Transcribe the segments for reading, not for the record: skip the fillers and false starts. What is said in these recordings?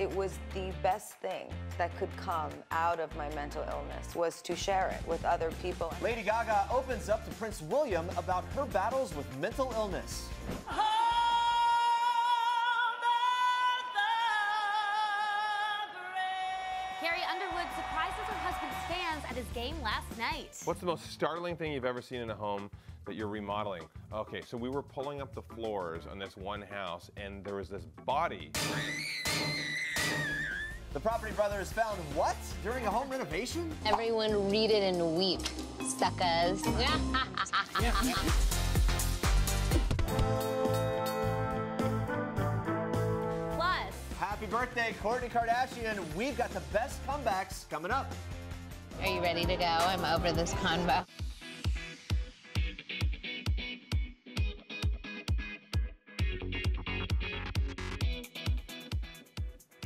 it was the best thing that could come out of my mental illness, was to share it with other people. Lady Gaga opens up to Prince William about her battles with mental illness. Carrie Underwood surprises her husband's fans at his game last night. What's the most startling thing you've ever seen in a home that you're remodeling? Okay, so we were pulling up the floors on this one house, and there was this body. The Property Brothers found what during a home renovation? Everyone read it and weep, suckers. Happy birthday, Kourtney Kardashian. We've got the best comebacks coming up. Are you ready to go? I'm over this convo.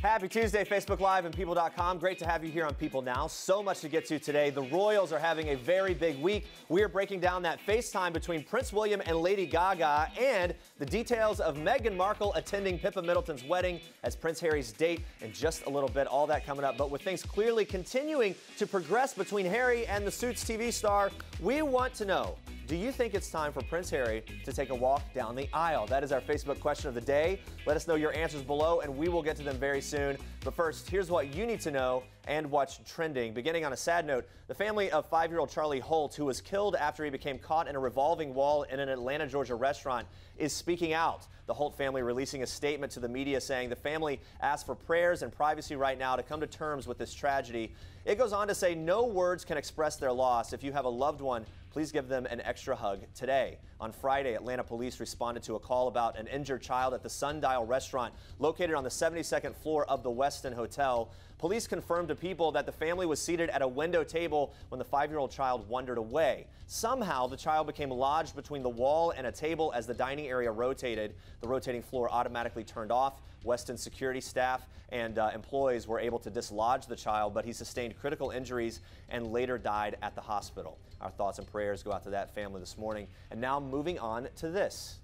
Happy Tuesday, Facebook Live and People.com. Great to have you here on People Now. So much to get to today. The Royals are having a very big week. We are breaking down that FaceTime between Prince William and Lady Gaga and the details of Meghan Markle attending Pippa Middleton's wedding as Prince Harry's date in just a little bit. All that coming up. But with things clearly continuing to progress between Harry and the Suits TV star, we want to know, do you think it's time for Prince Harry to take a walk down the aisle? That is our Facebook question of the day. Let us know your answers below, and we will get to them very soon. But first, here's what you need to know and what's trending. Beginning on a sad note, the family of 5-year-old Charlie Holt, who was killed after he became caught in a revolving wall in an Atlanta, Georgia restaurant, is speaking out. The Holt family releasing a statement to the media saying the family asks for prayers and privacy right now to come to terms with this tragedy. It goes on to say no words can express their loss. If you have a loved one, please give them an extra hug today. On Friday, Atlanta police responded to a call about an injured child at the Sundial restaurant located on the 72nd floor of the Westin Hotel. Police confirmed to People that the family was seated at a window table when the 5-year-old child wandered away. Somehow, the child became lodged between the wall and a table as the dining area rotated. The rotating floor automatically turned off. Westin security staff and employees were able to dislodge the child, but he sustained critical injuries and later died at the hospital. Our thoughts and prayers go out to that family this morning. And now moving on to this.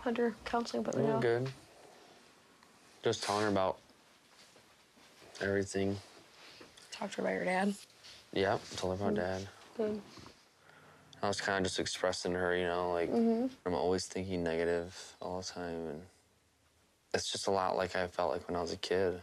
Under counseling, but now good. Just telling her about everything. Talk to her about your dad. Yeah, told her about Dad. Good. I was kind of just expressing to her, you know, like, I'm always thinking negative all the time, and it's just a lot like I felt like when I was a kid.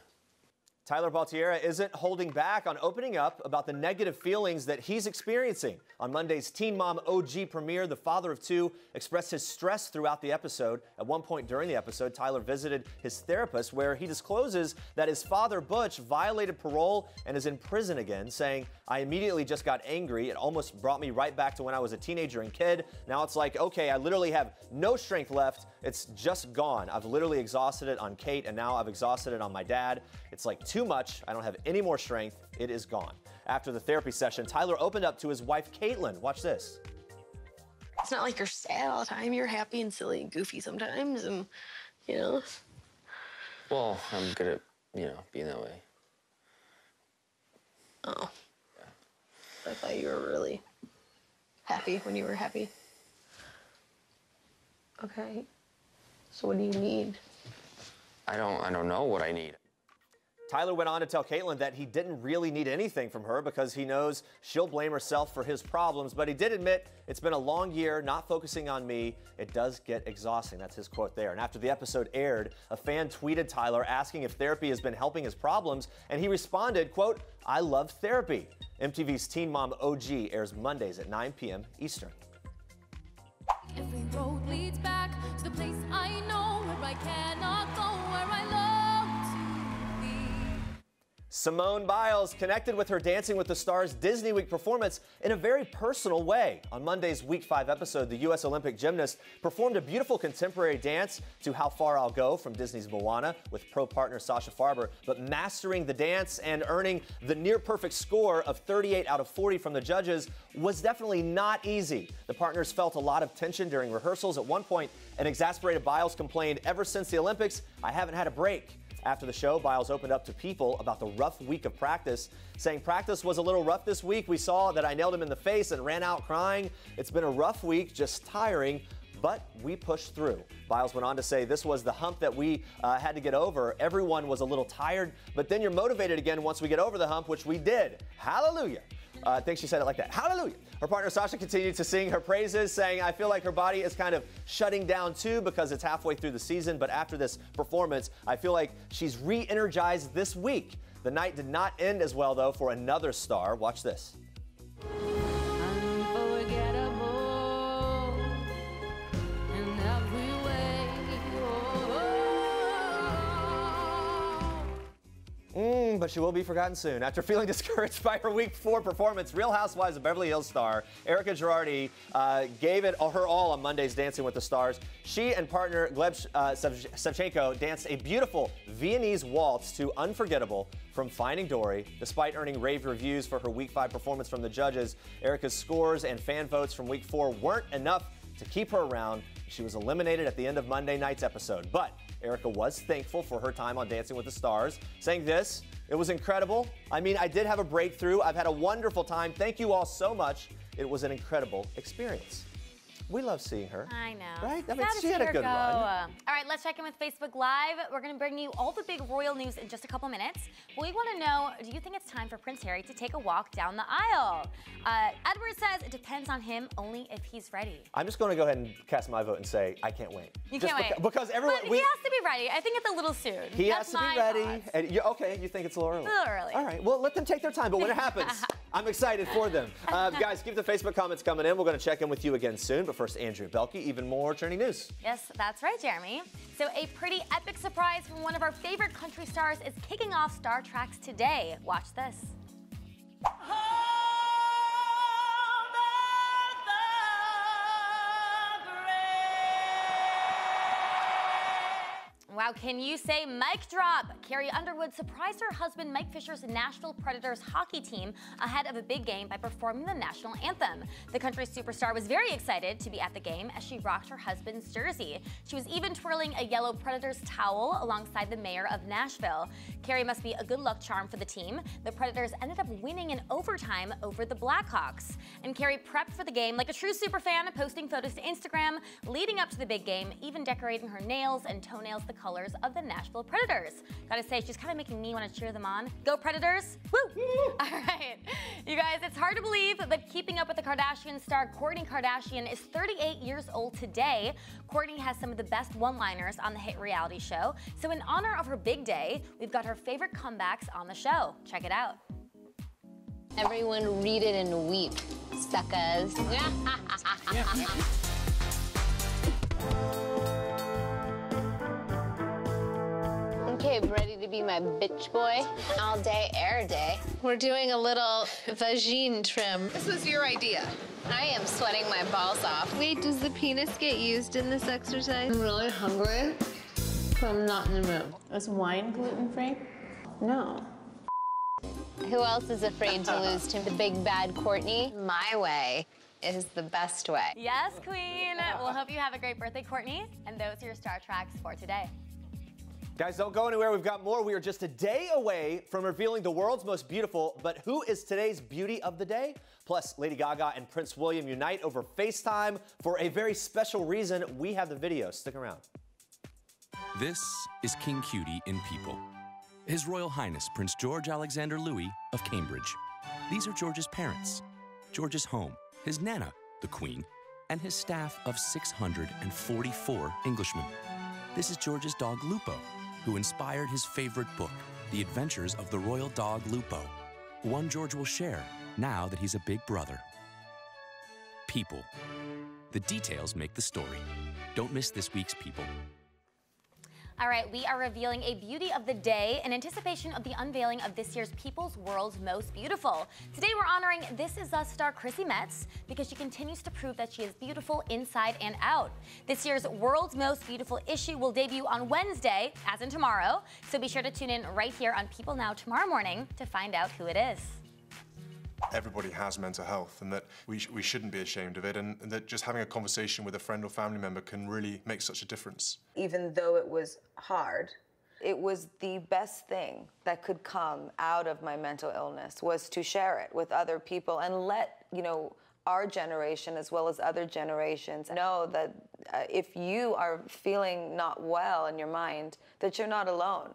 Tyler Baltiera isn't holding back on opening up about the negative feelings that he's experiencing. On Monday's Teen Mom OG premiere, the father of two expressed his stress throughout the episode. At one point during the episode, Tyler visited his therapist where he discloses that his father, Butch, violated parole and is in prison again, saying, I immediately just got angry. It almost brought me right back to when I was a teenager and kid. Now it's like, okay, I literally have no strength left. It's just gone. I've literally exhausted it on Kate, and now I've exhausted it on my dad. It's like too much. I don't have any more strength. It is gone. After the therapy session, Tyler opened up to his wife, Caitlin. Watch this. It's not like you're sad all the time. You're happy and silly and goofy sometimes, and, you know. Well, I'm good at, you know, being that way. Oh. Yeah. I thought you were really happy when you were happy. Okay. So what do you need? I don't know what I need. Tyler went on to tell Caitlin that he didn't really need anything from her because he knows she'll blame herself for his problems, but he did admit it's been a long year not focusing on me. It does get exhausting. That's his quote there. And after the episode aired, a fan tweeted Tyler asking if therapy has been helping his problems, and he responded, quote, I love therapy. MTV's Teen Mom OG airs Mondays at 9 p.m. Eastern. Every road leads back to the place I know, where I cannot go, where I long to be. Simone Biles connected with her Dancing with the Stars Disney Week performance in a very personal way. On Monday's Week 5 episode, the U.S. Olympic gymnast performed a beautiful contemporary dance to How Far I'll Go from Disney's Moana with pro partner Sasha Farber, but mastering the dance and earning the near-perfect score of 38 out of 40 from the judges was definitely not easy. The partners felt a lot of tension during rehearsals. At one point, an exasperated Biles complained, ever since the Olympics, I haven't had a break. After the show, Biles opened up to People about the rough week of practice, saying practice was a little rough this week. We saw that I nailed him in the face and ran out crying. It's been a rough week, just tiring, but we pushed through. Biles went on to say this was the hump that we had to get over. Everyone was a little tired, but then you're motivated again once we get over the hump, which we did. Hallelujah. I think she said it like that. Hallelujah. Her partner Sasha continued to sing her praises, saying, I feel like her body is kind of shutting down too because it's halfway through the season. But after this performance, I feel like she's re-energized this week. The night did not end as well, though, for another star. Watch this. But she will be forgotten soon. After feeling discouraged by her Week 4 performance, Real Housewives of Beverly Hills star Erica Girardi gave it her all on Monday's Dancing with the Stars. She and partner Gleb Savchenko danced a beautiful Viennese waltz to Unforgettable from Finding Dory. Despite earning rave reviews for her Week 5 performance from the judges, Erica's scores and fan votes from Week 4 weren't enough to keep her around. She was eliminated at the end of Monday night's episode. But Erica was thankful for her time on Dancing with the Stars, saying this, it was incredible. I mean, I did have a breakthrough. I've had a wonderful time. Thank you all so much. It was an incredible experience. We love seeing her. I know. Right? I mean, she had a good run. All right, let's check in with Facebook Live. We're going to bring you all the big royal news in just a couple minutes. We want to know, do you think it's time for Prince Harry to take a walk down the aisle? Edward says it depends on him only if he's ready. I'm just going to go ahead and cast my vote and say I can't wait. You can't wait. Because everyone... But he has to be ready. I think it's a little soon. He has to be ready. And okay, you think it's a little early? A little early. All right, well, let them take their time. But when it happens, I'm excited for them. Guys, keep the Facebook comments coming in. We're going to check in with you again soon. But first, Andrea Boehlke. Even more trending news. Yes, that's right, Jeremy. So a pretty epic surprise from one of our favorite country stars is kicking off Star Treks today. Watch this. Wow, can you say mic drop? Carrie Underwood surprised her husband Mike Fisher's Nashville Predators hockey team ahead of a big game by performing the national anthem. The country superstar was very excited to be at the game as she rocked her husband's jersey. She was even twirling a yellow Predators towel alongside the mayor of Nashville. Carrie must be a good luck charm for the team. The Predators ended up winning in overtime over the Blackhawks. And Carrie prepped for the game like a true superfan, posting photos to Instagram leading up to the big game, even decorating her nails and toenails the colors of the Nashville Predators. Gotta say, she's kind of making me want to cheer them on. Go Predators! Woo! All right, you guys, it's hard to believe, but keeping up with the Kardashian star Kourtney Kardashian is 38 years old today. Kourtney has some of the best one-liners on the hit reality show. So in honor of her big day, we've got her favorite comebacks on the show. Check it out. Everyone read it and weep, suckers. Okay, ready to be my bitch boy? All day, air day. We're doing a little vagine trim. This was your idea. I am sweating my balls off. Wait, does the penis get used in this exercise? I'm really hungry, so I'm not in the mood. Is wine gluten-free? No. Who else is afraid to lose to the big bad Kourtney? My way is the best way. Yes, Queen. We'll hope you have a great birthday, Kourtney. And those are your Star Treks for today. Guys, don't go anywhere. We've got more. We are just a day away from revealing the world's most beautiful, but who is today's beauty of the day? Plus, Lady Gaga and Prince William unite over FaceTime for a very special reason. We have the video. Stick around. This is King Cutie in People. His Royal Highness Prince George Alexander Louis of Cambridge. These are George's parents, George's home, his Nana, the Queen, and his staff of 644 Englishmen. This is George's dog Lupo, who inspired his favorite book, The Adventures of the Royal Dog Lupo, one George will share now that he's a big brother. People. The details make the story. Don't miss this week's People. All right, we are revealing a beauty of the day in anticipation of the unveiling of this year's People's World's Most Beautiful. Today we're honoring This Is Us star Chrissy Metz because she continues to prove that she is beautiful inside and out. This year's World's Most Beautiful issue will debut on Wednesday, as in tomorrow, so be sure to tune in right here on People Now tomorrow morning to find out who it is. Everybody has mental health, and that we shouldn't be ashamed of it, and that just having a conversation with a friend or family member can really make such a difference. Even though it was hard, it was the best thing that could come out of my mental illness was to share it with other people and let, our generation as well as other generations know that if you are feeling not well in your mind, that you're not alone.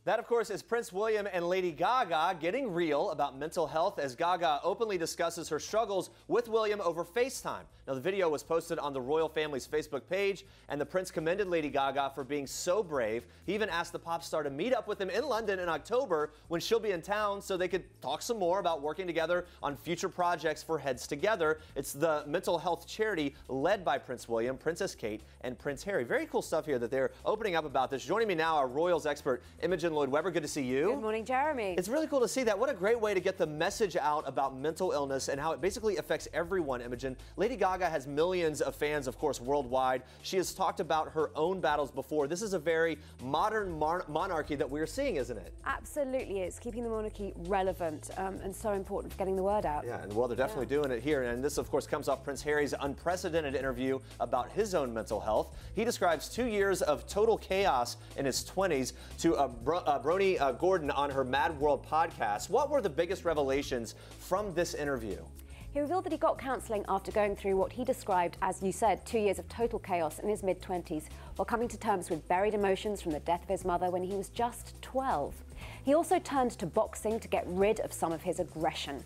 That, of course, is Prince William and Lady Gaga getting real about mental health as Gaga openly discusses her struggles with William over FaceTime. Now, the video was posted on the royal family's Facebook page, and the prince commended Lady Gaga for being so brave. He even asked the pop star to meet up with him in London in October when she'll be in town so they could talk some more about working together on future projects for Heads Together. It's the mental health charity led by Prince William, Princess Kate, and Prince Harry. Very cool stuff here that they're opening up about this. Joining me now, our royals expert, Imogen Lloyd-Webber. Good to see you. Good morning, Jeremy. It's really cool to see that. What a great way to get the message out about mental illness and how it basically affects everyone, Imogen. Lady Gaga has millions of fans, of course, worldwide. She has talked about her own battles before. This is a very modern monarchy that we're seeing, isn't it? Absolutely. It's keeping the monarchy relevant and so important for getting the word out. Yeah, and well, they're definitely doing it here. And this, of course, comes off Prince Harry's unprecedented interview about his own mental health. He describes 2 years of total chaos in his 20s to Brony Gordon on her Mad World podcast. What were the biggest revelations from this interview? He revealed that he got counselling after going through what he described as, you said, 2 years of total chaos in his mid-20s, while coming to terms with buried emotions from the death of his mother when he was just 12. He also turned to boxing to get rid of some of his aggression.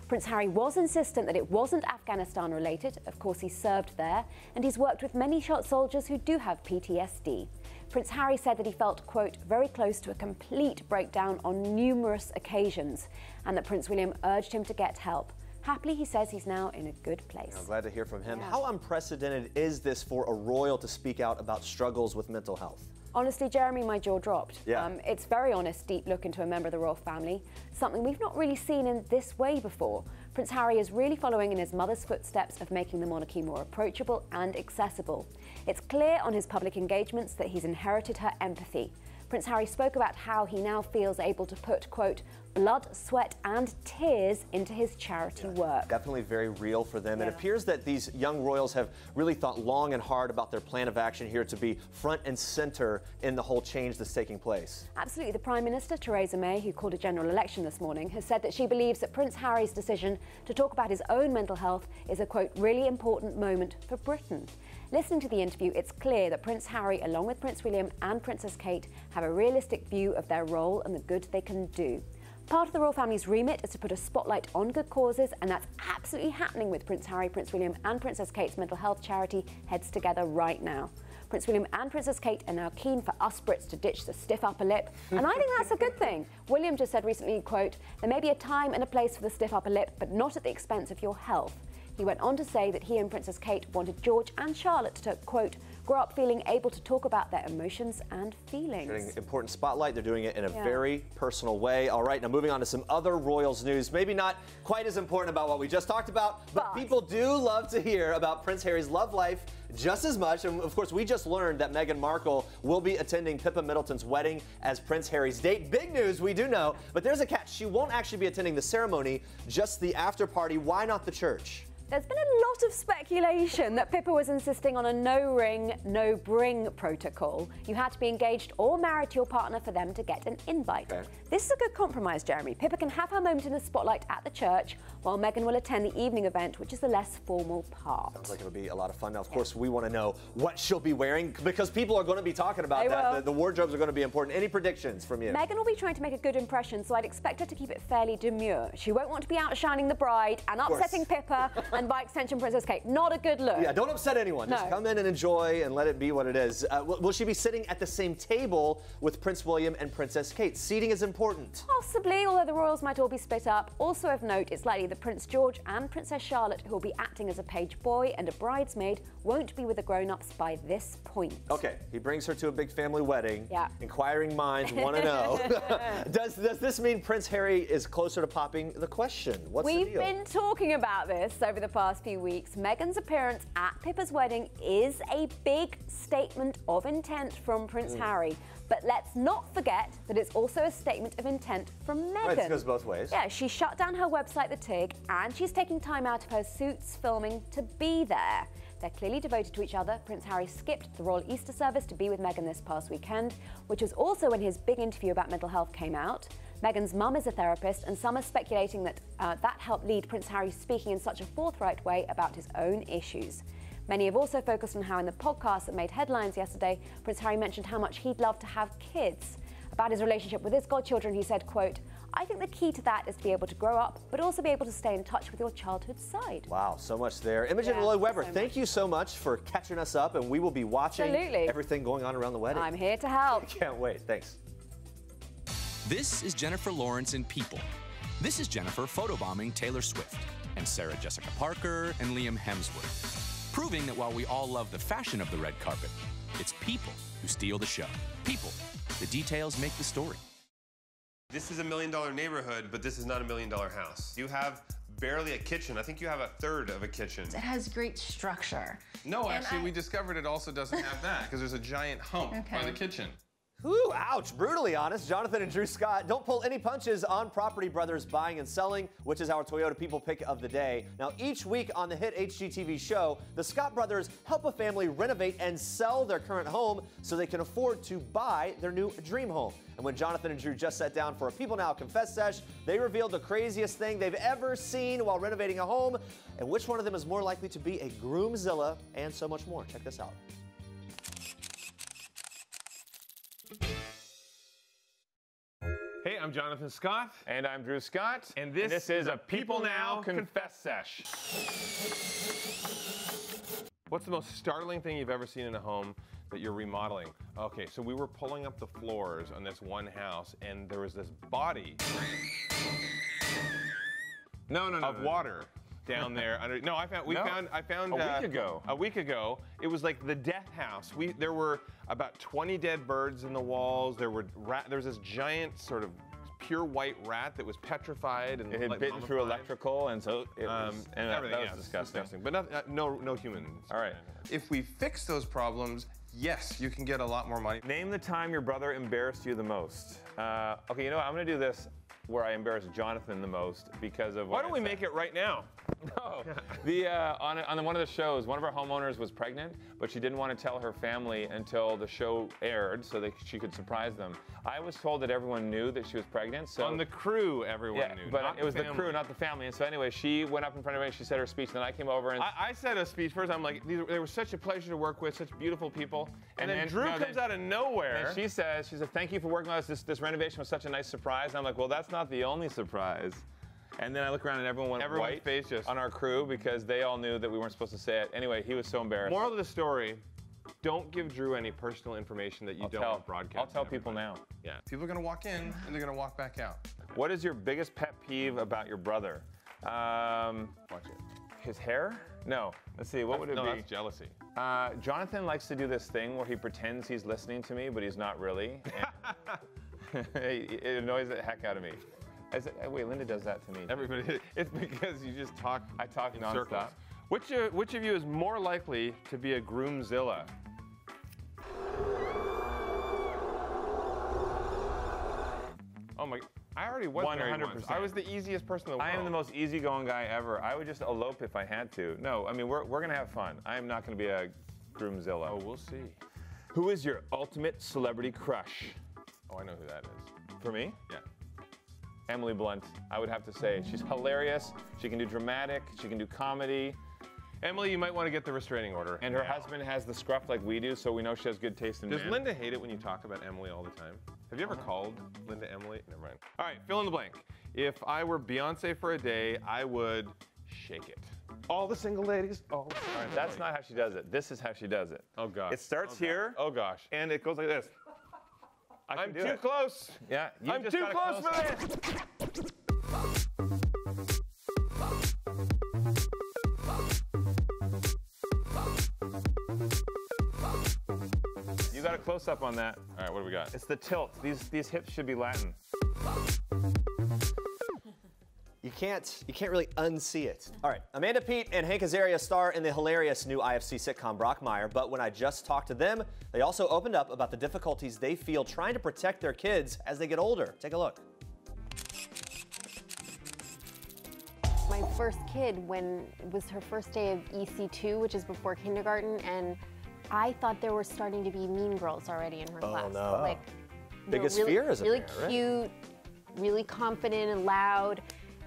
Prince Harry was insistent that it wasn't Afghanistan related. Of course, he served there, and he's worked with many soldiers who do have PTSD. Prince Harry said that he felt, quote, very close to a complete breakdown on numerous occasions, and that Prince William urged him to get help. Happily, he says he's now in a good place. I'm glad to hear from him. Yeah. How unprecedented is this for a royal to speak out about struggles with mental health? Honestly, Jeremy, my jaw dropped. Yeah. It's very honest, deep look into a member of the royal family, something we've not really seen in this way before. Prince Harry is really following in his mother's footsteps of making the monarchy more approachable and accessible. It's clear on his public engagements that he's inherited her empathy. Prince Harry spoke about how he now feels able to put, quote, blood, sweat and tears into his charity work. Definitely very real for them. Yeah. It appears that these young royals have really thought long and hard about their plan of action here to be front and center in the whole change that's taking place. Absolutely. The Prime Minister, Theresa May, who called a general election this morning, has said that she believes that Prince Harry's decision to talk about his own mental health is a, quote, really important moment for Britain. Listening to the interview, it's clear that Prince Harry, along with Prince William and Princess Kate, have a realistic view of their role and the good they can do. Part of the royal family's remit is to put a spotlight on good causes, and that's absolutely happening with Prince Harry, Prince William and Princess Kate's mental health charity Heads Together right now. Prince William and Princess Kate are now keen for us Brits to ditch the stiff upper lip, and I think that's a good thing. William just said recently, quote, there may be a time and a place for the stiff upper lip, but not at the expense of your health. He went on to say that he and Princess Kate wanted George and Charlotte to, quote, grow up feeling able to talk about their emotions and feelings. Getting important spotlight. They're doing it in a very personal way. All right, now moving on to some other royals news. Maybe not quite as important about what we just talked about, but people do love to hear about Prince Harry's love life just as much. And of course, we just learned that Meghan Markle will be attending Pippa Middleton's wedding as Prince Harry's date. Big news, we do know, but there's a catch. She won't actually be attending the ceremony, just the after party. Why not the church? There's been a lot of speculation that Pippa was insisting on a no-ring, no-bring protocol. You had to be engaged or married to your partner for them to get an invite. Okay. This is a good compromise, Jeremy. Pippa can have her moment in the spotlight at the church, while Meghan will attend the evening event, which is the less formal part. Sounds like it'll be a lot of fun. Now, of course, we want to know what she'll be wearing, because people are going to be talking about that. The wardrobes are going to be important. Any predictions from you? Meghan will be trying to make a good impression, so I'd expect her to keep it fairly demure. She won't want to be outshining the bride and upsetting Pippa, and by extension, Princess Kate. Not a good look. Yeah, don't upset anyone. Just come in and enjoy and let it be what it is. Will she be sitting at the same table with Prince William and Princess Kate? Seating is important. Possibly, although the royals might all be split up. Also of note, it's likely that Prince George and Princess Charlotte, who will be acting as a page boy and a bridesmaid, won't be with the grown-ups by this point. Okay, he brings her to a big family wedding. Yeah. Inquiring minds want to know. Does this mean Prince Harry is closer to popping the question? What's the deal? We've been talking about this over the past few weeks. Meghan's appearance at Pippa's wedding is a big statement of intent from Prince Harry. But let's not forget that it's also a statement of intent from Meghan. Right, it goes both ways. Yeah, she shut down her website, The Tig, and she's taking time out of her Suits filming to be there. They're clearly devoted to each other. Prince Harry skipped the royal Easter service to be with Meghan this past weekend, which was also when his big interview about mental health came out. Meghan's mum is a therapist, and some are speculating that that helped lead Prince Harry speaking in such a forthright way about his own issues. Many have also focused on how in the podcast that made headlines yesterday, Prince Harry mentioned how much he'd love to have kids. About his relationship with his godchildren, he said, quote, "I think the key to that is to be able to grow up, but also be able to stay in touch with your childhood side." Wow, so much there. Imogen and Lloyd Webber, thank you so much for catching us up, and we will be watching everything going on around the wedding. I'm here to help. Can't wait. Thanks. This is Jennifer Lawrence in People. This is Jennifer photobombing Taylor Swift, and Sarah Jessica Parker and Liam Hemsworth. Proving that while we all love the fashion of the red carpet, it's people who steal the show. People. The details make the story. This is $1 million neighborhood, but this is not $1 million house. You have barely a kitchen. I think you have a third of a kitchen. It has great structure. No, actually, we discovered it also doesn't have that because there's a giant hump by the kitchen. Ooh, ouch, brutally honest. Jonathan and Drew Scott don't pull any punches on Property Brothers buying and selling, which is our Toyota People Pick of the day. Now, each week on the hit HGTV show, the Scott brothers help a family renovate and sell their current home so they can afford to buy their new dream home. And when Jonathan and Drew just sat down for a People Now Confess Sesh, they revealed the craziest thing they've ever seen while renovating a home, and which one of them is more likely to be a groomzilla, and so much more. Check this out. Hey, I'm Jonathan Scott. And I'm Drew Scott. And this is a People Now Confess Sesh. What's the most startling thing you've ever seen in a home that you're remodeling? Okay, so we were pulling up the floors on this one house, and there was this body of water down there. Under, no, I found a week ago. It was like the death house. There were about 20 dead birds in the walls. There was this giant sort of pure white rat that was petrified and it had bitten through electrical, and so it was everything. That was disgusting. But no humans. All right. If we fix those problems, yes, you can get a lot more money. Name the time your brother embarrassed you the most. Okay, you know what? I'm going to do this where I embarrass Jonathan the most because of Why don't we make it right now? No. On one of the shows, one of our homeowners was pregnant, but she didn't want to tell her family until the show aired so that she could surprise them. I was told that everyone knew that she was pregnant. So on the crew, everyone knew. But it was the crew, not the family. And so anyway, she went up in front of everyone, she said her speech, and then I came over and I said a speech first. I'm like, they were such a pleasure to work with, such beautiful people. And then Drew comes out of nowhere. And she said, thank you for working with us. This renovation was such a nice surprise. And I'm like, well, that's not the only surprise. And then I look around and everyone went white on our crew because they all knew that we weren't supposed to say it. Anyway, he was so embarrassed. Moral of the story, don't give Drew any personal information that you don't want broadcast. I'll tell people now. Yeah. People are going to walk in and they're going to walk back out. What is your biggest pet peeve about your brother? Watch it. His hair? No. Let's see, what would it be? No, that's jealousy. Jonathan likes to do this thing where he pretends he's listening to me, but he's not really. It annoys the heck out of me. Wait, Linda does that to me. Everybody, it's because you just talk. I talk in nonstop. Circles. Which of you is more likely to be a groomzilla? Oh my! I already was 100%. I was the easiest person in the world. I am the most easygoing guy ever. I would just elope if I had to. No, I mean we're gonna have fun. I am not gonna be a groomzilla. Oh, we'll see. Who is your ultimate celebrity crush? Oh, I know who that is. For me? Yeah. Emily Blunt, I would have to say. She's hilarious. She can do dramatic. She can do comedy. Emily, you might want to get the restraining order. And her husband has the scruff like we do, so we know she has good taste in men. Does Linda hate it when you talk about Emily all the time? Have you ever called Linda Emily? Never mind. All right, fill in the blank. If I were Beyonce for a day, I would shake it. All the single ladies. Oh, that's not how she does it. This is how she does it. Oh, gosh. It starts here. Oh, gosh. And it goes like this. I'm too close. Yeah, I'm too close for this. You got a close-up on that. All right, what do we got? It's the tilt. These hips should be Latin. You can't really unsee it. All right, Amanda Peet and Hank Azaria star in the hilarious new IFC sitcom Brockmire, but when I just talked to them, they also opened up about the difficulties they feel trying to protect their kids as they get older. Take a look. My first kid, when it was her first day of EC2, which is before kindergarten, and I thought there were starting to be mean girls already in her class. Oh, no. Like, biggest fear as a really parent, cute, right? really confident and loud,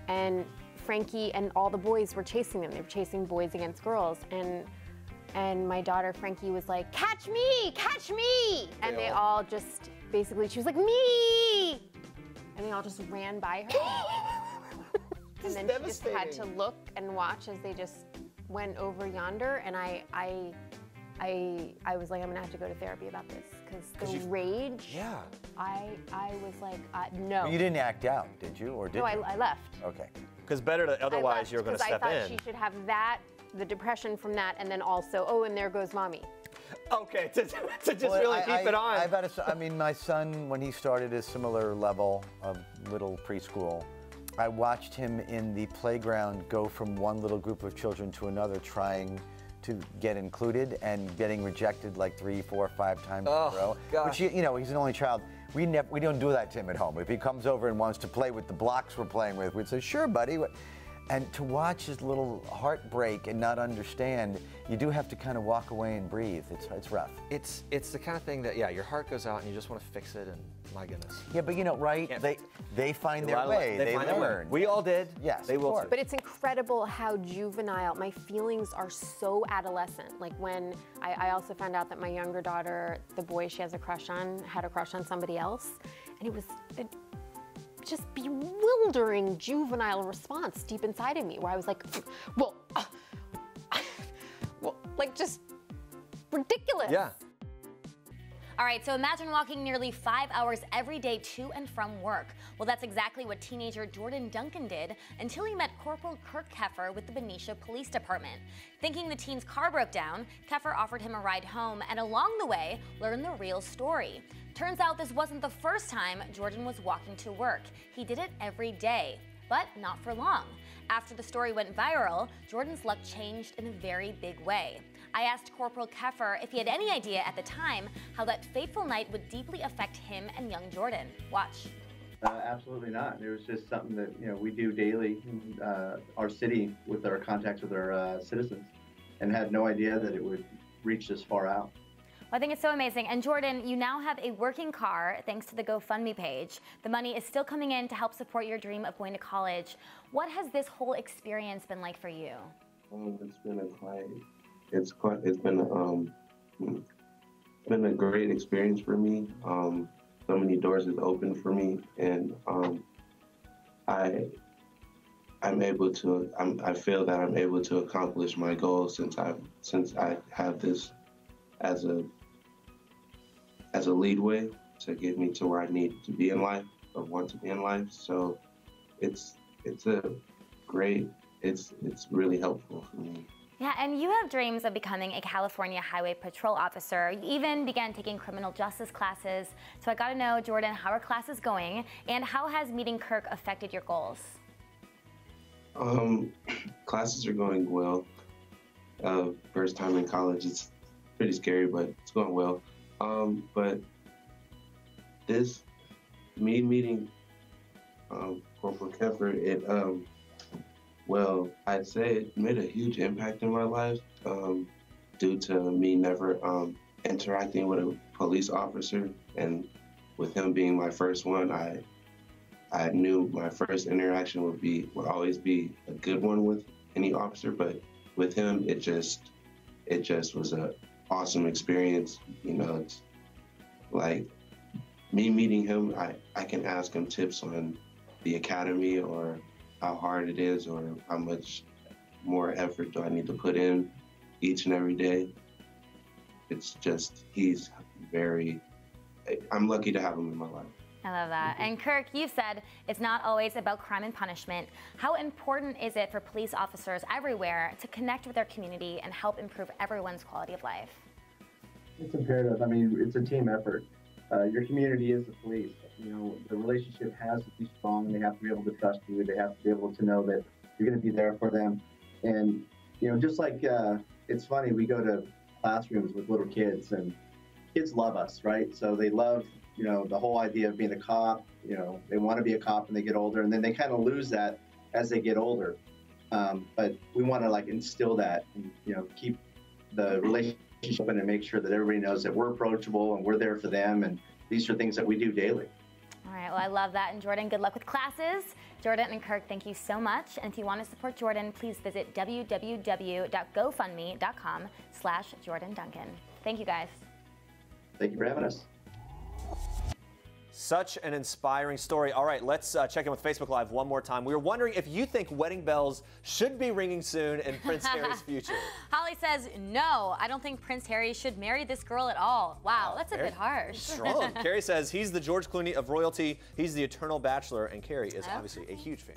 and Frankie and all the boys were chasing them. They were chasing boys against girls, and my daughter Frankie was like, "Catch me, catch me!" And they all just basically, she was like, "Me!" And they all just ran by her. And then she just had to look and watch as they just went over yonder, and I was like, I'm gonna have to go to therapy about this, because the rage. Yeah. I was like, no. You didn't act out, did you, or did you? No, I left. Okay. Because better to, otherwise you're going to step in. I thought she should have that, the depression from that, and then also, oh, and there goes mommy. Okay, to just really keep it on. I mean, my son, when he started a similar level of little preschool, I watched him in the playground go from one little group of children to another, trying to get included and getting rejected like 3, 4, 5 times in a row. Gosh. Which, you know, he's an only child. We don't do that to him at home. If he comes over and wants to play with the blocks we're playing with, we'd say, "Sure, buddy." And to watch his little heart break and not understand, you do have to kind of walk away and breathe. It's rough. It's the kind of thing that, yeah, your heart goes out and you just want to fix it, and my goodness. Yeah, but you know, right? They find their way. They learn. We all did. Yes, they will too. But it's incredible how juvenile, my feelings are so adolescent. Like when I also found out that my younger daughter, the boy she has a crush on, had a crush on somebody else. And it was just bewildering juvenile response deep inside of me, where I was like, well, like just ridiculous. Yeah. All right, so imagine walking nearly 5 hours every day to and from work. Well, that's exactly what teenager Jordan Duncan did until he met Corporal Kirk Keffer with the Benicia Police Department. Thinking the teen's car broke down, Keffer offered him a ride home, and along the way, learned the real story. Turns out this wasn't the first time Jordan was walking to work. He did it every day, but not for long. After the story went viral, Jordan's luck changed in a very big way. I asked Corporal Keffer if he had any idea at the time how that fateful night would deeply affect him and young Jordan. Watch. Absolutely not. It was just something that we do daily in our city with our contacts with our citizens, and had no idea that it would reach this far out. Well, I think it's so amazing. And Jordan, you now have a working car thanks to the GoFundMe page. The money is still coming in to help support your dream of going to college. What has this whole experience been like for you? It's been a great experience for me. So many doors have opened for me, and I feel that I'm able to accomplish my goals since I have this as a leadway to get me to where I need to be in life, or want to be in life. So it's really helpful for me. Yeah, and you have dreams of becoming a California Highway Patrol officer. You even began taking criminal justice classes. So I got to know, Jordan, how are classes going, and how has meeting Kirk affected your goals? Classes are going well. First time in college, it's pretty scary, but it's going well. But me meeting Corporal Keffer, well, I'd say it made a huge impact in my life due to me never interacting with a police officer, and with him being my first one, I knew my first interaction would always be a good one with any officer, but with him, it just was an awesome experience. It's like me meeting him, I can ask him tips on the academy, or how hard it is, or how much more effort do I need to put in each and every day. It's just, I'm lucky to have him in my life. I love that. And Kirk, you've said it's not always about crime and punishment. How important is it for police officers everywhere to connect with their community and help improve everyone's quality of life? It's imperative. I mean, it's a team effort. Your community is the police. The relationship has to be strong. They have to be able to trust you. They have to be able to know that you're going to be there for them. And, just like, it's funny, we go to classrooms with little kids, and kids love us, right? So they love, the whole idea of being a cop. They want to be a cop when they get older, and then they kind of lose that as they get older. But we want to instill that and, keep the relationship open and make sure that everybody knows that we're approachable and we're there for them. And these are things that we do daily. All right, well, I love that. And Jordan, good luck with classes. Jordan and Kirk, thank you so much. And if you want to support Jordan, please visit www.gofundme.com/Jordan Duncan. Thank you, guys. Thank you for having us. Such an inspiring story. All right, let's check in with Facebook Live one more time. We were wondering if you think wedding bells should be ringing soon in Prince Harry's future. Holly says, no, I don't think Prince Harry should marry this girl at all. Wow, that's a bit harsh. Strong. Carrie says he's the George Clooney of royalty. He's the eternal bachelor, and Carrie is obviously a huge fan.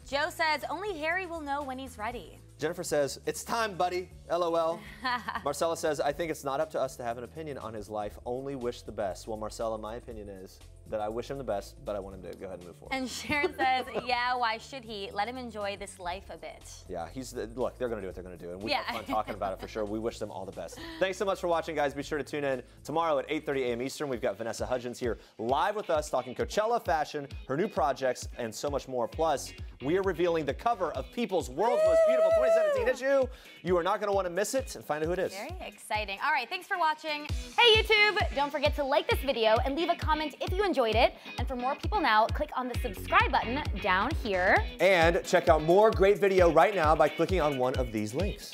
Joe says, only Harry will know when he's ready. Jennifer says, it's time, buddy. LOL. Marcella says, I think it's not up to us to have an opinion on his life. Only wish the best. Well, Marcella, my opinion is that I wish him the best, but I want him to go ahead and move forward. And Sharon says, yeah, why should he? Let him enjoy this life a bit. Yeah, look, they're going to do what they're going to do, and we have fun talking about it for sure. We wish them all the best. Thanks so much for watching, guys. Be sure to tune in tomorrow at 8:30 a.m. Eastern. We've got Vanessa Hudgens here live with us talking Coachella, fashion, her new projects, and so much more. Plus, we are revealing the cover of People's World's Most Beautiful 2017 issue. You are not going to want to miss it, and find out who it is. Very exciting. All right, thanks for watching. Hey, YouTube! Don't forget to like this video and leave a comment if you enjoyed it. And for more People Now, click on the subscribe button down here. And check out more great video right now by clicking on one of these links.